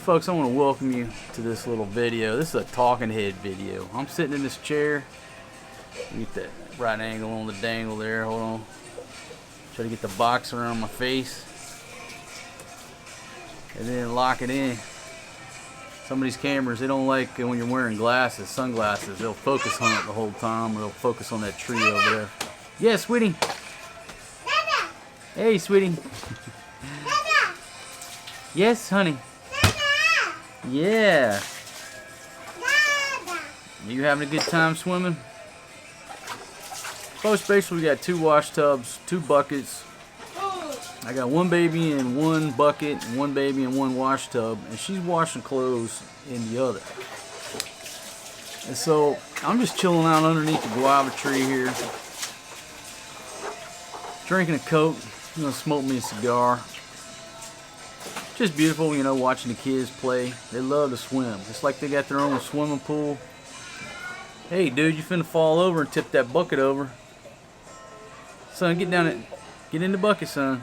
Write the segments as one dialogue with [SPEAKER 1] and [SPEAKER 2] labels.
[SPEAKER 1] Folks, I want to welcome you to this little video. This is a talking head video. I'm sitting in this chair. Get that right angle on the dangle there. Hold on. Try to get the box around my face. And then lock it in. Some of these cameras, they don't like when you're wearing glasses, sunglasses. They'll focus on it the whole time, or they'll focus on that tree over there. Yeah, sweetie.
[SPEAKER 2] Dada.
[SPEAKER 1] Hey, sweetie.
[SPEAKER 2] Dada.
[SPEAKER 1] Yes, honey.
[SPEAKER 2] Dada.
[SPEAKER 1] Yeah.
[SPEAKER 2] Dada.
[SPEAKER 1] You having a good time swimming? Folks, basically we got 2 wash tubs, 2 buckets. I got 1 baby in 1 bucket, and 1 baby in 1 wash tub, and she's washing clothes in the other. And so I'm just chilling out underneath the guava tree here, drinking a Coke. I'm gonna smoke me a cigar. Just beautiful, you know, watching the kids play. They love to swim. It's like they got their own swimming pool. Hey, dude, you finna fall over and tip that bucket over. Son, get down it. Get in the bucket, son.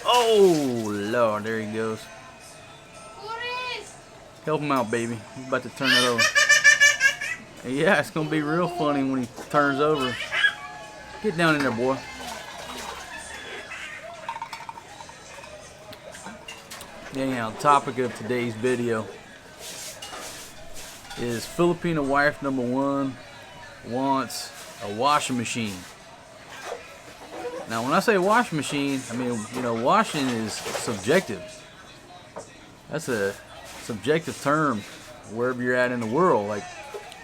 [SPEAKER 1] Oh, Lord, there he goes. Help him out, baby. He's about to turn it over. Yeah, it's going to be real funny when he turns over. Get down in there, boy. Anyhow, the topic of today's video is Filipina wife number 1 wants a washing machine. Now, when I say washing machine, I mean, you know, washing is subjective. That's a subjective term wherever you're at in the world. Like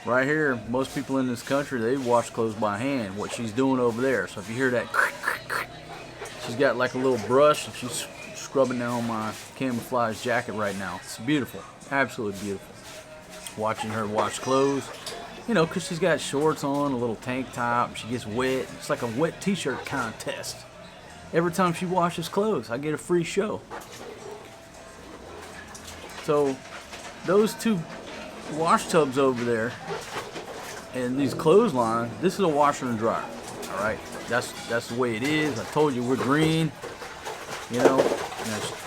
[SPEAKER 1] right here, most people in this country, they wash clothes by hand. What she's doing over there. So if you hear that, she's got like a little brush and she's scrubbing down my camouflage jacket right now. It's beautiful, absolutely beautiful. Watching her wash clothes. You know, because she's got shorts on, a little tank top, she gets wet. It's like a wet t-shirt contest. Every time she washes clothes, I get a free show. So, those 2 wash tubs over there, and these clotheslines, this is a washer and dryer. Alright, that's the way it is. I told you we're green. You know,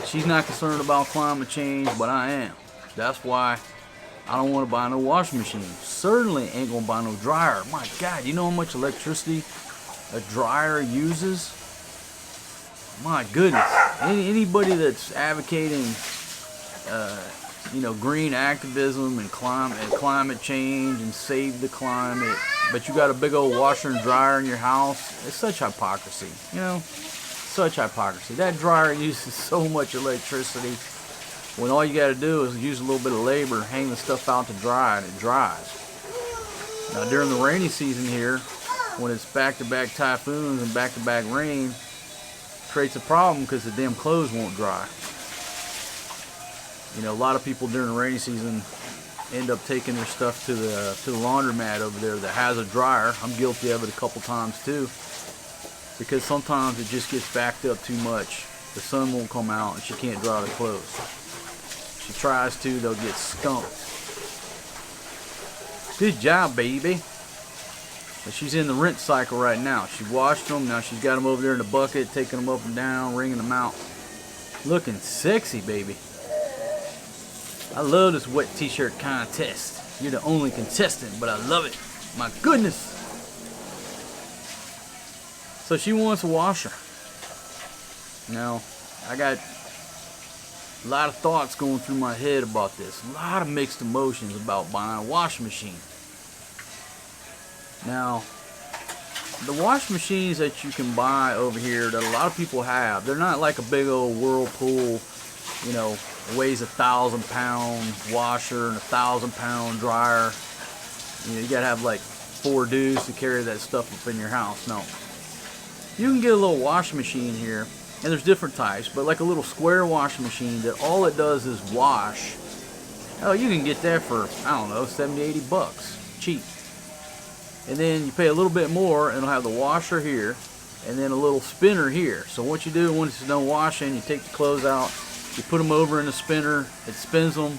[SPEAKER 1] she's not concerned about climate change, but I am. That's why I don't want to buy no washing machine. Certainly ain't gonna buy no dryer. My God, you know how much electricity a dryer uses? My goodness. Anybody that's advocating, you know, green activism and climate change and save the climate, but you got a big old washer and dryer in your house, it's such hypocrisy. You know, such hypocrisy. That dryer uses so much electricity. When all you got to do is use a little bit of labor, hang the stuff out to dry, and it dries. Now during the rainy season here, when it's back-to-back typhoons and back-to-back rain, creates a problem because the damn clothes won't dry. You know, a lot of people during the rainy season end up taking their stuff to the laundromat over there that has a dryer. I'm guilty of it a couple times too, because sometimes it just gets backed up too much. The sun won't come out and she can't dry the clothes. She tries to, they'll get skunked. Good job, baby. But she's in the rinse cycle right now. She washed them, now she's got them over there in the bucket, taking them up and down, wringing them out. Looking sexy, baby. I love this wet t-shirt contest. You're the only contestant, but I love it. My goodness. So she wants a washer. Now, I got a lot of thoughts going through my head about this. A lot of mixed emotions about buying a washing machine. Now, the washing machines that you can buy over here that a lot of people have, they're not like a big old Whirlpool, you know, weighs 1,000-pound washer and 1,000-pound dryer. You know, you gotta have like 4 dudes to carry that stuff up in your house. No. You can get a little washing machine here. And there's different types, but like a little square washing machine that all it does is wash. Oh, you can get that for, I don't know, 70, 80 bucks. Cheap. And then you pay a little bit more and it'll have the washer here and then a little spinner here. So what you do once it's done washing, you take the clothes out, you put them over in the spinner, it spins them,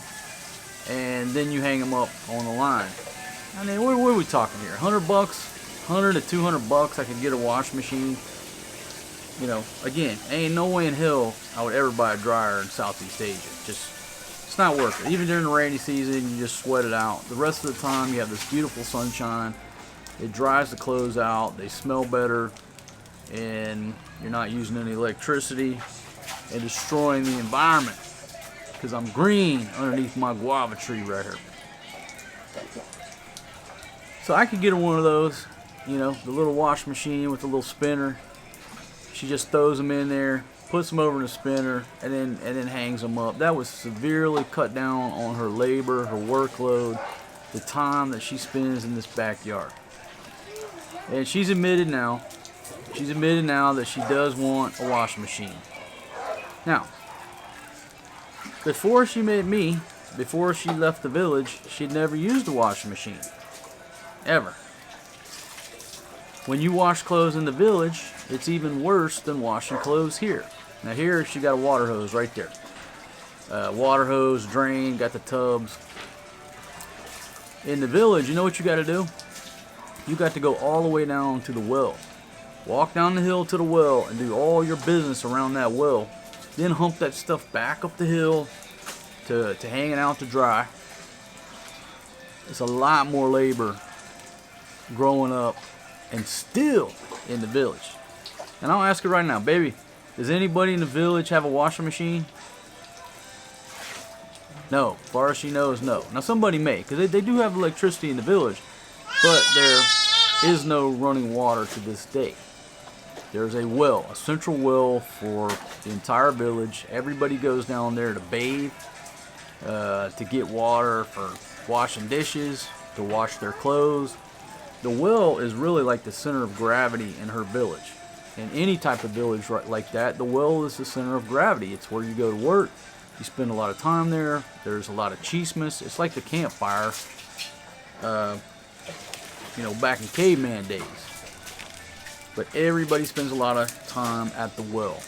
[SPEAKER 1] and then you hang them up on the line. I mean, what are we talking here? 100 bucks? 100 to 200 bucks I could get a washing machine. You know, again, ain't no way in hell I would ever buy a dryer in Southeast Asia. Just It's not worth it. Even during the rainy season, you just sweat it out. The rest of the time, you have this beautiful sunshine. It dries the clothes out. They smell better, and you're not using any electricity and destroying the environment. Because I'm green underneath my guava tree right here. So I could get her one of those, you know, the little wash machine with the little spinner. She just throws them in there, puts them over in the spinner, and then hangs them up. That would severely cut down on her labor, her workload, the time that she spends in this backyard. And she's admitted now that she does want a washing machine. Now, before she met me, before she left the village, she'd never used a washing machine. Ever. When you wash clothes in the village, it's even worse than washing clothes here. Now here, she got a water hose right there. Water hose, drain, got the tubs. In the village, you know what you got to do? You got to go all the way down to the well. Walk down the hill to the well and do all your business around that well. Then hump that stuff back up the hill to hang it out to dry. It's a lot more labor growing up and still in the village. And I'll ask you right now, baby, does anybody in the village have a washing machine? No. As far as she knows, no. Now somebody may, because they do have electricity in the village, but there is no running water to this day. There's a well, a central well for the entire village. Everybody goes down there to bathe, to get water for washing dishes, to wash their clothes. The well is really like the center of gravity in her village. In any type of village like that, the well is the center of gravity. It's where you go to work. You spend a lot of time there. There's a lot of chismes. It's like the campfire, you know, back in caveman days. But everybody spends a lot of time at the well.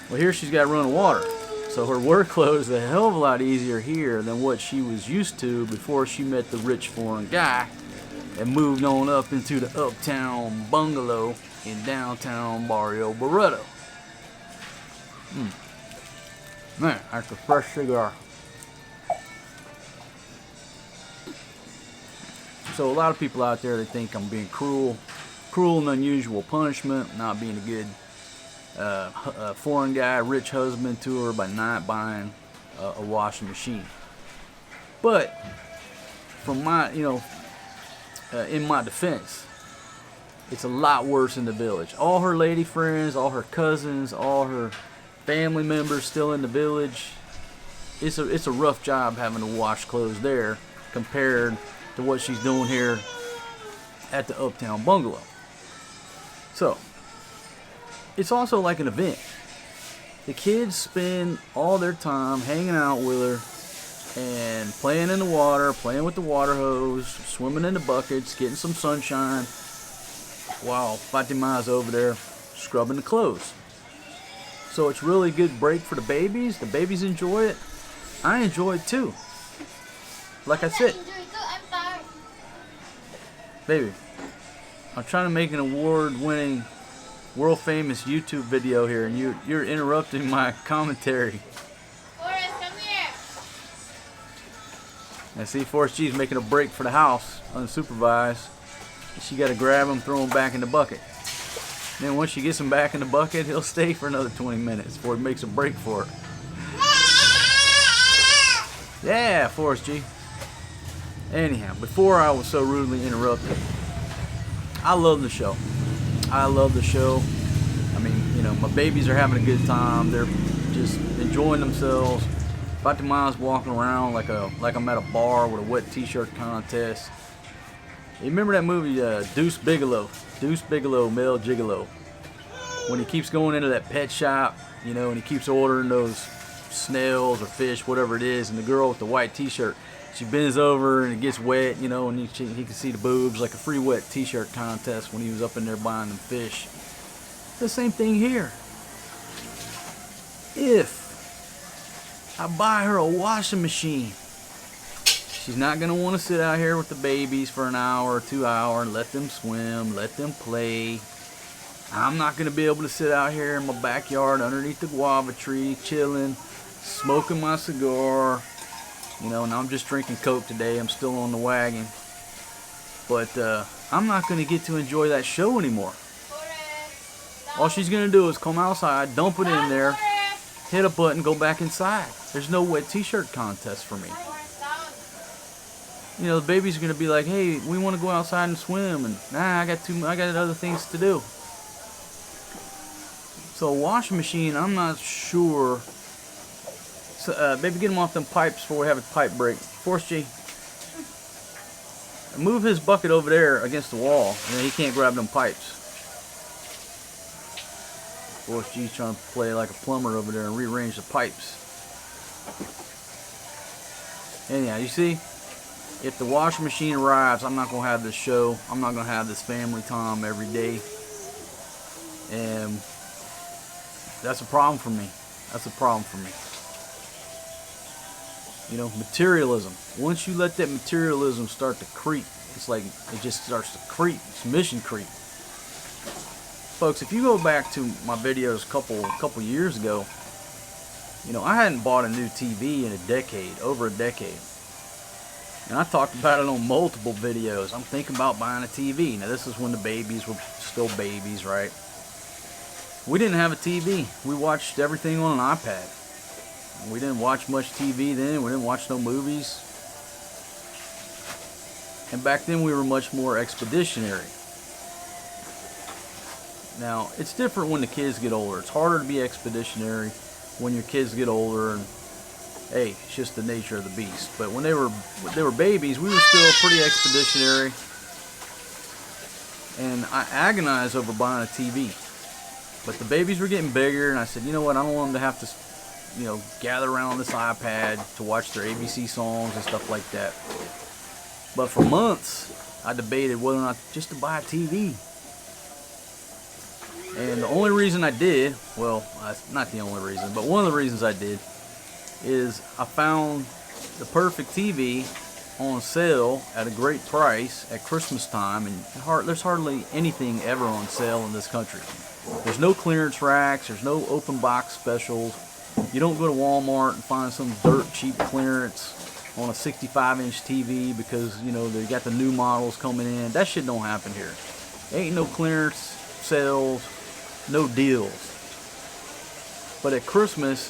[SPEAKER 1] Well, here she's got running water. So her workload is a hell of a lot easier here than what she was used to before she met the rich foreign guy and moved on up into the uptown bungalow in downtown Barrio Barreto. Man, that's a fresh cigar. So a lot of people out there, they think I'm being cruel and unusual punishment, not being a good foreign guy, rich husband to her by not buying a washing machine. But from my, in my defense, it's a lot worse in the village. All her lady friends, all her cousins, all her family members still in the village. It's a rough job having to wash clothes there compared to what she's doing here at the uptown bungalow. So it's also like an event. The kids spend all their time hanging out with her and playing in the water, playing with the water hose, swimming in the buckets, getting some sunshine, while Fatima's over there scrubbing the clothes. So it's really a good break for the babies. The babies enjoy it. I enjoy it too. Like I said, baby, I'm trying to make an award-winning, world-famous YouTube video here, and you're interrupting my commentary.
[SPEAKER 2] Forrest, come here.
[SPEAKER 1] I see Forrest G's making a break for the house, unsupervised. She got to grab him, throw him back in the bucket. Then once she gets him back in the bucket, he'll stay for another 20 minutes before he makes a break for her. Yeah, Forrest G. Anyhow, before I was so rudely interrupted, I love the show. I love the show. I mean, my babies are having a good time. They're just enjoying themselves. Fatima's walking around like I'm at a bar with a wet t-shirt contest. You remember that movie, Deuce Bigalow, Male Gigolo? When he keeps going into that pet shop, and he keeps ordering those snails or fish, whatever it is, and the girl with the white t-shirt, she bends over and it gets wet, and he can see the boobs, like a free wet t-shirt contest when he was up in there buying them fish. The same thing here. If I buy her a washing machine, she's not going to want to sit out here with the babies for an hour or 2 hours and let them swim, let them play. I'm not going to be able to sit out here in my backyard underneath the guava tree, chilling, smoking my cigar. You know, and I'm just drinking Coke today. I'm still on the wagon. But I'm not going to get to enjoy that show anymore. All she's going to do is come outside, dump it in there, hit a button, go back inside. There's no wet t-shirt contest for me. You know, the baby's going to be like, hey, we want to go outside and swim. And nah, I got other things to do. So a washing machine, I'm not sure. So, baby, get him off them pipes before we have a pipe break. Force G. Move his bucket over there against the wall, and then he can't grab them pipes. Force G's trying to play like a plumber over there and rearrange the pipes. Anyhow, you see, if the washing machine arrives, I'm not going to have this show. I'm not going to have this family time every day. And that's a problem for me. That's a problem for me. You know, materialism. Once you let that materialism start to creep, it's like it just starts to creep. It's mission creep. Folks, if you go back to my videos a couple years ago, you know, I hadn't bought a new TV in a decade, over a decade. And I talked about it on multiple videos. I'm thinking about buying a TV. Now, this is when the babies were still babies, right? We didn't have a TV. We watched everything on an iPad. We didn't watch much TV then. We didn't watch no movies. And back then we were much more expeditionary. Now, it's different when the kids get older. It's harder to be expeditionary when your kids get older. And hey, it's just the nature of the beast. But when they were babies, we were still pretty expeditionary. And I agonized over buying a TV. But the babies were getting bigger, and I said, you know what, I don't want them to have to, you know, gather around this iPad to watch their ABC songs and stuff like that. But for months, I debated whether or not just to buy a TV. And the only reason I did, well, not the only reason, but one of the reasons I did, is I found the perfect TV on sale at a great price at Christmas time, and there's hardly anything ever on sale in this country. There's no clearance racks, there's no open box specials. You don't go to Walmart and find some dirt cheap clearance on a 65-inch TV because, you know, they got the new models coming in. That shit don't happen here. There ain't no clearance sales, no deals. But at Christmas,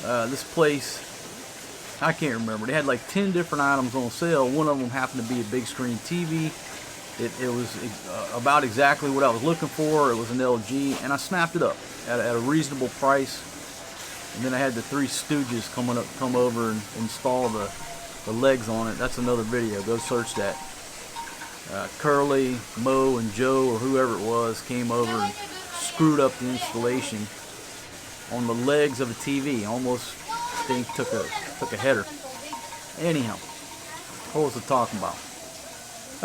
[SPEAKER 1] this place, I can't remember, they had like 10 different items on sale. One of them happened to be a big screen TV. It was about exactly what I was looking for. It was an LG, and I snapped it up at a reasonable price. And then I had the three stooges come over and install the legs on it. That's another video. Go search that. Curly, Mo, and Joe, or whoever it was, came over and screwed up the installation on the legs of a TV. Almost, I think, took a header. Anyhow, what was I talking about?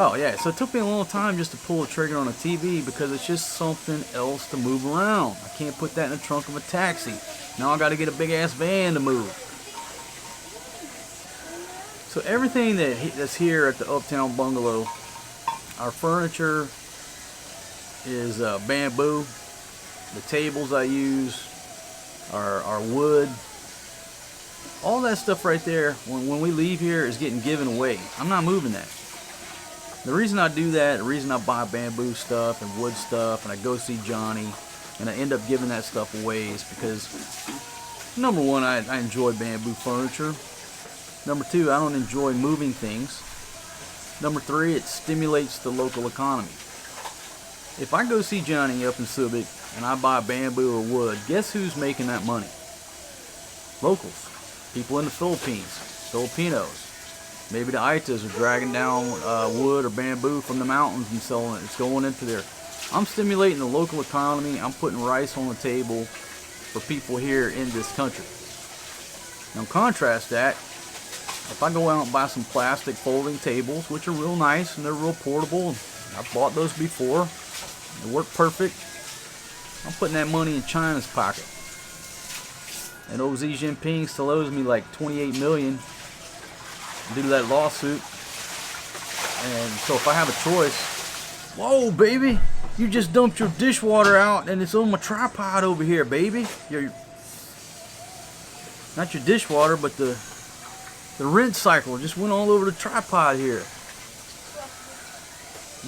[SPEAKER 1] Oh yeah, so it took me a long time just to pull the trigger on a TV because it's just something else to move around. I can't put that in the trunk of a taxi. Now I got to get a big ass van to move. So everything that's here at the Uptown Bungalow, our furniture is bamboo. The tables I use are wood. All that stuff right there, when we leave here, is getting given away. I'm not moving that. The reason I do that, the reason I buy bamboo stuff and wood stuff, and I go see Johnny, and I end up giving that stuff away, is because, number one, I enjoy bamboo furniture. Number two, I don't enjoy moving things. Number three, it stimulates the local economy. If I go see Johnny up in Subic and I buy bamboo or wood, guess who's making that money? Locals. People in the Philippines. Filipinos. Maybe the Aitas are dragging down wood or bamboo from the mountains and selling it. It's going into there. I'm stimulating the local economy. I'm putting rice on the table for people here in this country. Now contrast that, if I go out and buy some plastic folding tables, which are real nice and they're real portable, I've bought those before, they work perfect, I'm putting that money in China's pocket. And old Xi Jinping still owes me like 28 million due to that lawsuit. And so if I have a choice, whoa baby, you just dumped your dishwater out and it's on my tripod over here, baby. not your dishwater, but the rinse cycle just went all over the tripod here.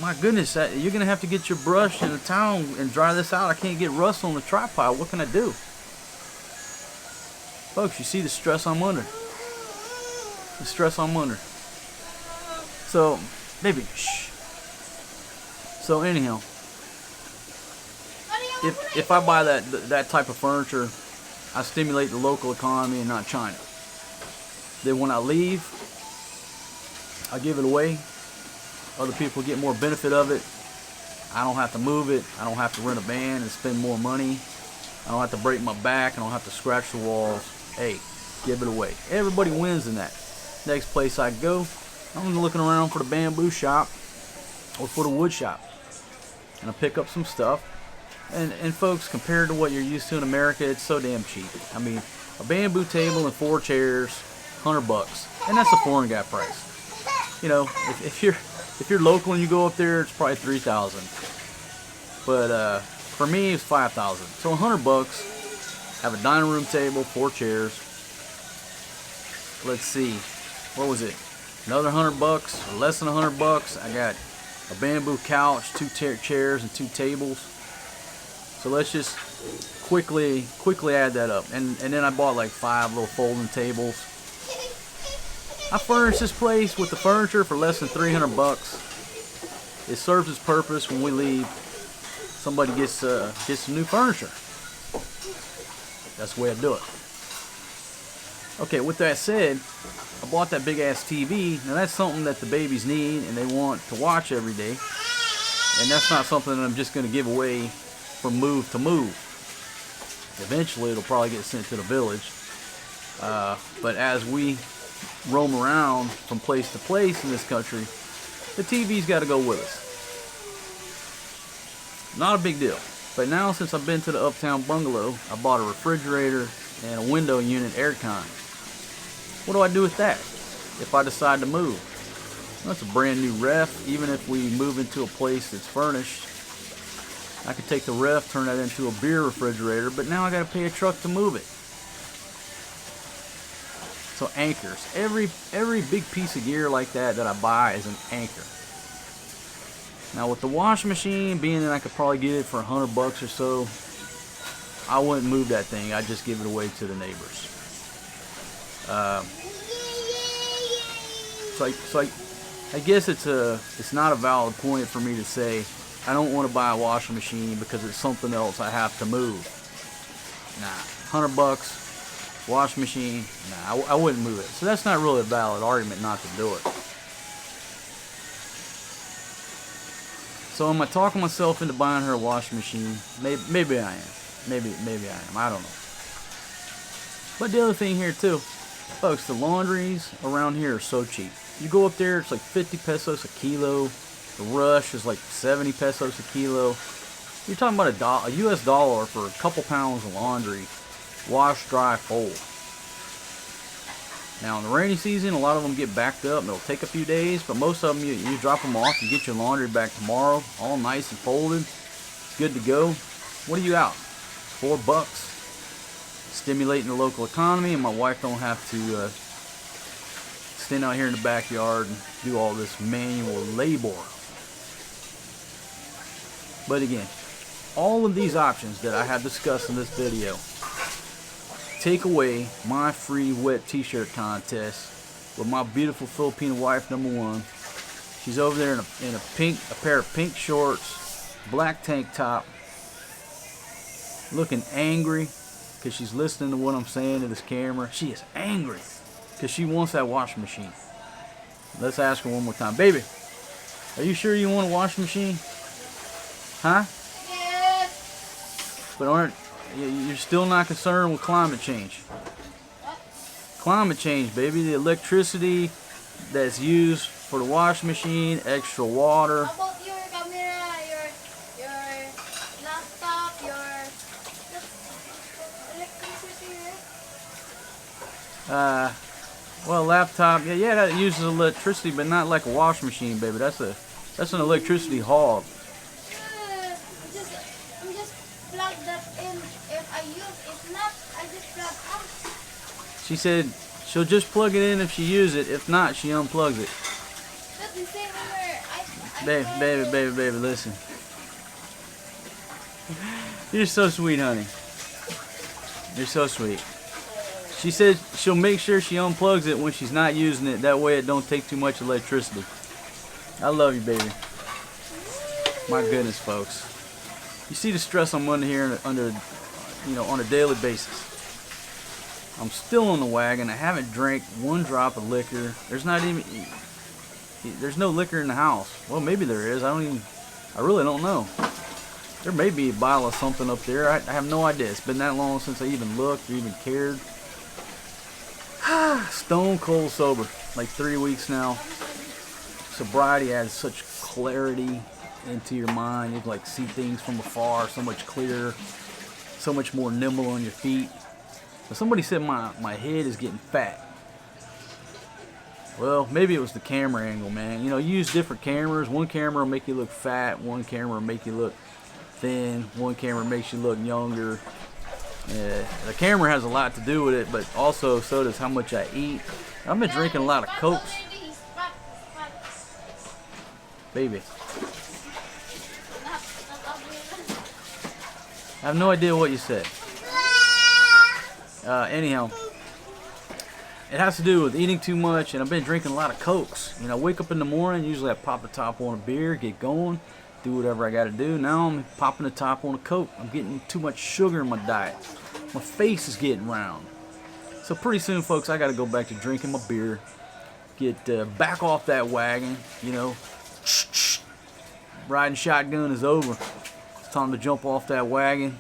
[SPEAKER 1] My goodness, you're gonna have to get your brush and a towel and dry this out. I can't get rust on the tripod. What can I do? Folks, you see the stress I'm under. The stress I'm under. So, baby, shh. So anyhow, if I buy that type of furniture, I stimulate the local economy and not China. Then when I leave, I give it away. Other people get more benefit of it. I don't have to move it. I don't have to rent a van and spend more money. I don't have to break my back. I don't have to scratch the walls. Hey, give it away. Everybody wins in that. Next place I go, I'm looking around for the bamboo shop or for the wood shop. And I pick up some stuff. And folks, compared to what you're used to in America, it's so damn cheap. I mean, a bamboo table and 4 chairs, $100. And that's a foreign guy price. You know, if you're local and you go up there, it's probably $3,000. But for me, it's $5,000. So $100. Have a dining room table, 4 chairs. Let's see, what was it? Another $100 or less than $100. I got a bamboo couch, 2 chairs, and 2 tables. So let's just quickly add that up. And then I bought like 5 little folding tables. I furnished this place with the furniture for less than $300. It serves its purpose. When we leave, somebody gets some new furniture. That's the way I do it. Okay, with that said, I bought that big ass TV. Now that's something that the babies need and they want to watch every day. And that's not something that I'm just going to give away from move to move. Eventually it'll probably get sent to the village. But as we roam around from place to place in this country, the TV's got to go with us. Not a big deal. But now, since I've been to the Uptown Bungalow, I bought a refrigerator and a window unit aircon. What do I do with that if I decide to move? Well, it's a brand new ref. Even if we move into a place that's furnished, I could take the ref, turn that into a beer refrigerator, but now I got to pay a truck to move it. So anchors. Every big piece of gear like that I buy is an anchor. Now with the washing machine, being that I could probably get it for $100 or so, I wouldn't move that thing. I'd just give it away to the neighbors. So I guess it's not a valid point for me to say I don't want to buy a washing machine because it's something else I have to move. Nah, $100, washing machine, nah, I wouldn't move it. So that's not really a valid argument not to do it. So am I talking myself into buying her a washing machine? Maybe I am. Maybe I am. I don't know. But the other thing here too, folks, the laundries around here are so cheap. You go up there, it's like 50 pesos a kilo. The Rush is like 70 pesos a kilo. You're talking about a US dollar for a couple pounds of laundry. Wash, dry, fold. Now in the rainy season, a lot of them get backed up and it'll take a few days, but most of them you drop them off, you get your laundry back tomorrow, all nice and folded, good to go. What are you out? $4. Stimulating the local economy, and my wife don't have to stand out here in the backyard and do all this manual labor. But again, all of these options that I have discussed in this video take away my free wet t-shirt contest with my beautiful Filipina wife, #1. She's over there in a pair of pink shorts, black tank top, looking angry because she's listening to what I'm saying to this camera. She is angry because she wants that washing machine. Let's ask her one more time. Baby, are you sure you want a washing machine? Huh?
[SPEAKER 2] Yes.
[SPEAKER 1] But you're still not concerned with climate change. Climate change, baby. The electricity that's used for the washing machine, extra water.
[SPEAKER 2] How about your camera, your laptop, your electricity?
[SPEAKER 1] Well, laptop, yeah, that uses electricity, but not like a washing machine, baby. That's an electricity hog.
[SPEAKER 2] I'm just plug that in. If I use, if not, I just plug out.
[SPEAKER 1] She said she'll just plug it in if she uses it. If not, she unplugs it.
[SPEAKER 2] That's the same when
[SPEAKER 1] Baby, listen. You're so sweet, honey. You're so sweet. She said she'll make sure she unplugs it when she's not using it. That way it don't take too much electricity. I love you, baby. My goodness, folks. You see the stress I'm under here, on a daily basis. I'm still on the wagon. I haven't drank one drop of liquor. There's no liquor in the house. Well, maybe there is. I really don't know. There may be a bottle of something up there. I have no idea. It's been that long since I even looked or even cared. Stone cold sober. Like 3 weeks now. Sobriety adds such clarity into your mind. You can like see things from afar so much clearer. So much more nimble on your feet. But somebody said my head is getting fat. Well, maybe it was the camera angle, man. You use different cameras. One camera will make you look fat. One camera will make you look thin. One camera makes you look younger. The camera has a lot to do with it, but also so does how much I eat. I've been drinking a lot of Cokes. Baby. I have no idea what you said. Anyhow, it has to do with eating too much, and I've been drinking a lot of Cokes. I wake up in the morning, usually I pop the top on a beer, get going, do whatever I got to do. Now I'm popping the top on a Coke. I'm getting too much sugar in my diet. My face is getting round. So pretty soon, folks, I got to go back to drinking my beer, get back off that wagon, Riding shotgun is over. It's time to jump off that wagon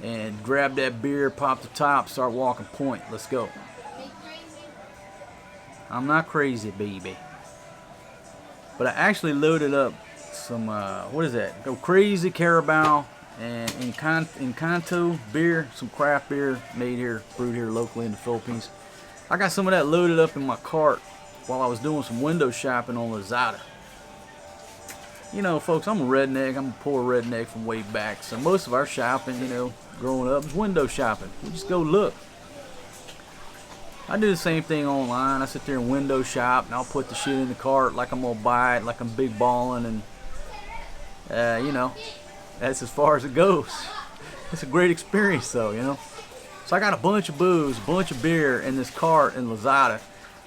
[SPEAKER 1] and grab that beer, pop the top, start walking point. Let's go. I'm not crazy, baby. But I actually loaded up some, what is that? Go Crazy Carabao and Encanto beer, some craft beer made here, brewed here locally in the Philippines. I got some of that loaded up in my cart while I was doing some window shopping on Lazada. Folks, I'm a redneck. I'm a poor redneck from way back. So most of our shopping, growing up, was window shopping. We just go look. I do the same thing online. I sit there and window shop, and I'll put the shit in the cart like I'm gonna buy it, like I'm big balling, and that's as far as it goes. It's a great experience, though, So I got a bunch of booze, a bunch of beer in this cart in Lazada,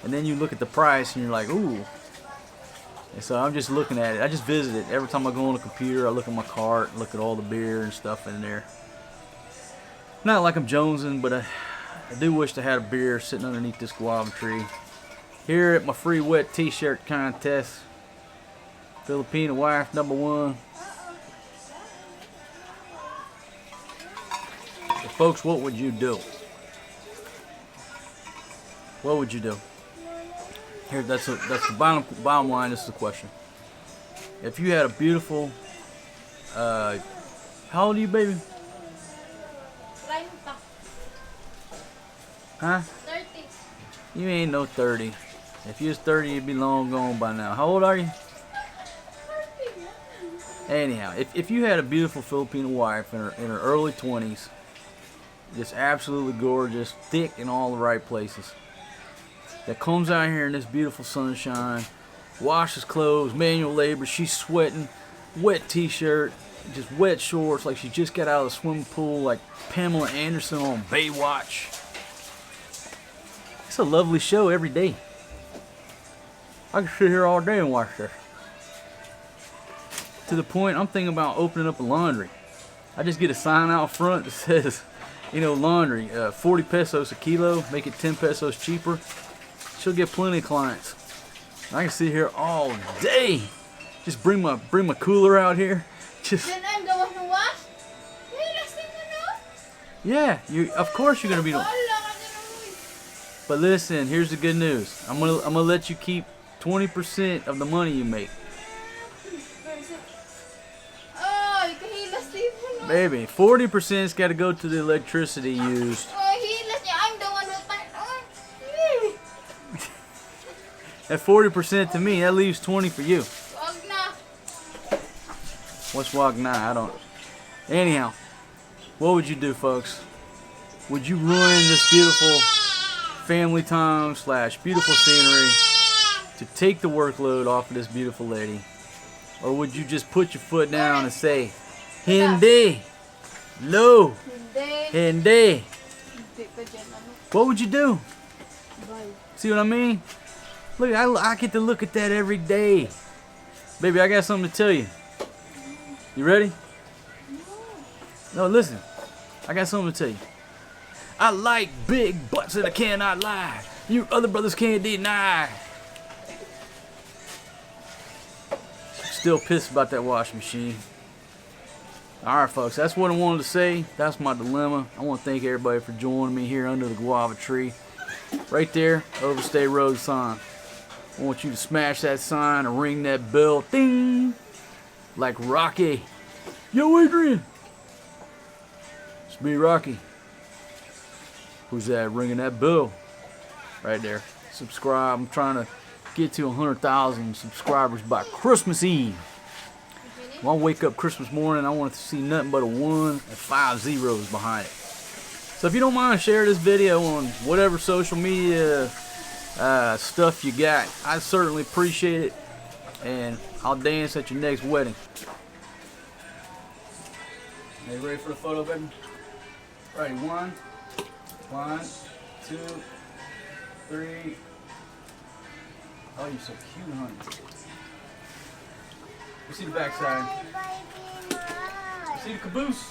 [SPEAKER 1] and then you look at the price, and you're like, ooh. And so I'm just looking at it. I just visit it. Every time I go on the computer, I look at my cart, look at all the beer and stuff in there. Not like I'm jonesing, but I do wish I had a beer sitting underneath this guava tree. Here at my free wet t-shirt contest. Filipina wife #1. So folks, what would you do? What would you do? Here, that's the bottom line. This is the question. If you had a beautiful, how old are you, baby?
[SPEAKER 2] 30.
[SPEAKER 1] Huh?
[SPEAKER 2] 30.
[SPEAKER 1] You ain't no 30. If you was 30, you'd be long gone by now. How old are you? Anyhow, if you had a beautiful Filipino wife in her early 20s, just absolutely gorgeous, thick in all the right places, that comes out here in this beautiful sunshine, washes clothes, manual labor, she's sweating, wet t-shirt, just wet shorts, like she just got out of the swimming pool, like Pamela Anderson on Baywatch. It's a lovely show every day. I can sit here all day and watch this. To the point I'm thinking about opening up a laundry. I just get a sign out front that says, laundry, 40 pesos a kilo, make it 10 pesos cheaper. She'll get plenty of clients. I can sit here all day. Just bring my cooler out here. Just.
[SPEAKER 2] Then I'm the one who wash.
[SPEAKER 1] Yeah, of course you're gonna be the. But listen, here's the good news. I'm gonna let you keep 20% of the money you make.
[SPEAKER 2] Oh,
[SPEAKER 1] Baby, 40%'s got to go to the electricity used.
[SPEAKER 2] I'm the one who
[SPEAKER 1] At 40% to me, that leaves 20 for you.
[SPEAKER 2] Wag na.
[SPEAKER 1] What's wag na? I don't. Anyhow, what would you do, folks? Would you ruin this beautiful family time / beautiful scenery to take the workload off of this beautiful lady? Or would you just put your foot down and say, Hindi, no, Hindi? What would you do? See what I mean? Look, I get to look at that every day. Baby, I got something to tell you. You ready? No, listen. I got something to tell you. I like big butts and I cannot lie. You other brothers can't deny. Still pissed about that washing machine. Alright folks, that's what I wanted to say. That's my dilemma. I want to thank everybody for joining me here under the guava tree. Right there, Overstay Road sign. I want you to smash that sign and ring that bell. Ding! Like Rocky. Yo, Adrian! It's me, Rocky. Who's that ringing that bell? Right there. Subscribe. I'm trying to get to 100,000 subscribers by Christmas Eve. When I wake up Christmas morning, I want to see nothing but a 1 and 5 zeros behind it. So if you don't mind, share this video on whatever social media stuff you got. I certainly appreciate it. And I'll dance at your next wedding. Are you ready for the photo, baby? Ready, 1, 2, 3. Oh, you're so cute, honey. You see the backside? You see the caboose?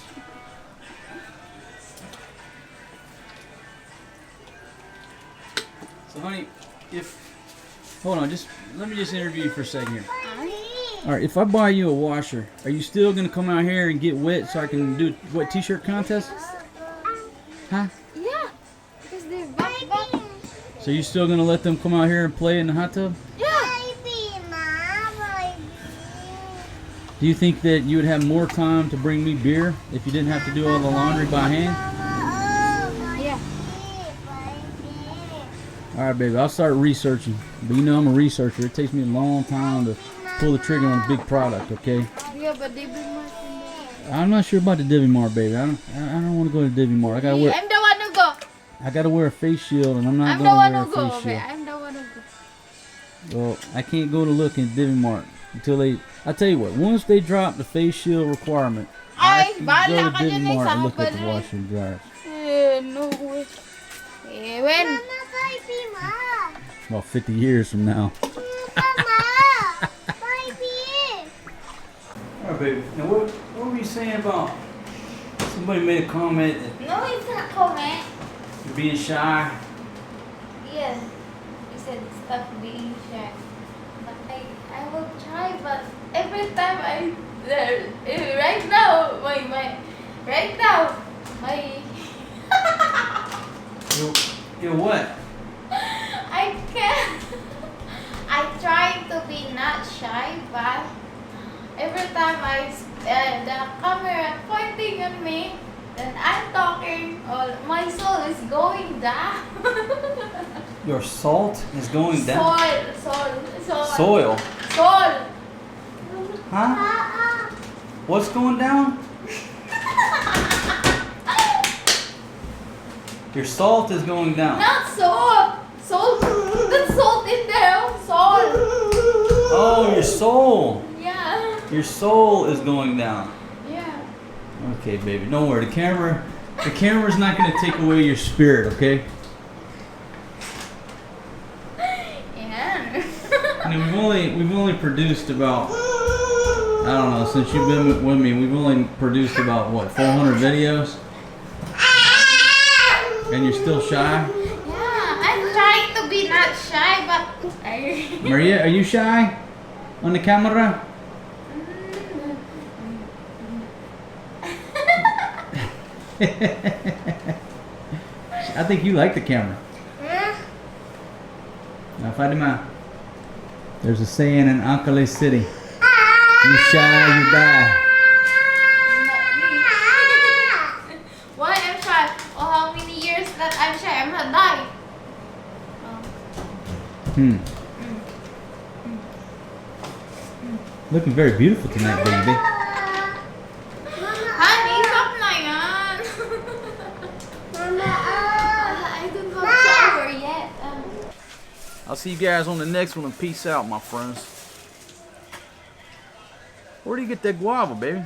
[SPEAKER 1] So, honey, hold on, let me just interview you for a second here. All right, if I buy you a washer, are you still gonna come out here and get wet so I can do a wet t-shirt contest? Huh?
[SPEAKER 2] Yeah, because they're back.
[SPEAKER 1] So you still gonna let them come out here and play in the hot tub?
[SPEAKER 2] Yeah.
[SPEAKER 1] Do you think that you would have more time to bring me beer if you didn't have to do all the laundry by hand?
[SPEAKER 2] Yeah.
[SPEAKER 1] All right, baby, I'll start researching. But you know I'm a researcher. It takes me a long time to pull the trigger on a big product, okay?
[SPEAKER 2] Yeah, but they bring more from there.
[SPEAKER 1] I'm not sure about the Divvy Mart, baby. I don't want to go to Divvy Mart.
[SPEAKER 2] I'm the one who go.
[SPEAKER 1] I gotta wear a face shield, and I'm not
[SPEAKER 2] I'm the
[SPEAKER 1] gonna
[SPEAKER 2] one
[SPEAKER 1] wear a
[SPEAKER 2] who go.
[SPEAKER 1] face
[SPEAKER 2] Okay,
[SPEAKER 1] shield.
[SPEAKER 2] I'm the one who go.
[SPEAKER 1] Well, I can't go to look in Divvy Mart until they. I tell you what, once they drop the face shield requirement, I can go to Divvy Mart and look at the washer and dryers.
[SPEAKER 2] No way. When?
[SPEAKER 1] About 50 years from now. Alright, baby. Now, what were you saying about somebody made a comment that
[SPEAKER 2] No, it's not comment.
[SPEAKER 1] you're being shy?
[SPEAKER 2] Yes. You said stop being shy. But I will try, but every time right now, my
[SPEAKER 1] You what?
[SPEAKER 2] I can't. I try to be not shy, but every time the camera pointing at me, then I'm talking, my soul is going down.
[SPEAKER 1] Your salt is going down.
[SPEAKER 2] Soil.
[SPEAKER 1] Soil? Huh? What's going down? Your salt is going down.
[SPEAKER 2] Not salt. Salt. That's salt in there. Salt.
[SPEAKER 1] Oh, your soul.
[SPEAKER 2] Yeah.
[SPEAKER 1] Your soul is going down.
[SPEAKER 2] Yeah.
[SPEAKER 1] Okay, baby. Don't worry. The camera's not going to take away your spirit, okay?
[SPEAKER 2] Yeah.
[SPEAKER 1] I mean, we've only produced about, I don't know, since you've been with me, we've only produced about what, 400 videos? And you're still shy?
[SPEAKER 2] Yeah, I'm trying to be not shy, but
[SPEAKER 1] Maria, are you shy on the camera? I think you like the camera. Now, Fatima, there's a saying in Alkali City. You shy, you die.
[SPEAKER 2] Why I'm shy? Oh, how many years that I'm shy? I'm not dying.
[SPEAKER 1] Looking very beautiful tonight, baby.
[SPEAKER 2] Honey, stop na yan. I don't have shower yet.
[SPEAKER 1] I'll see you guys on the next one, and peace out, my friends. Where do you get that guava, baby?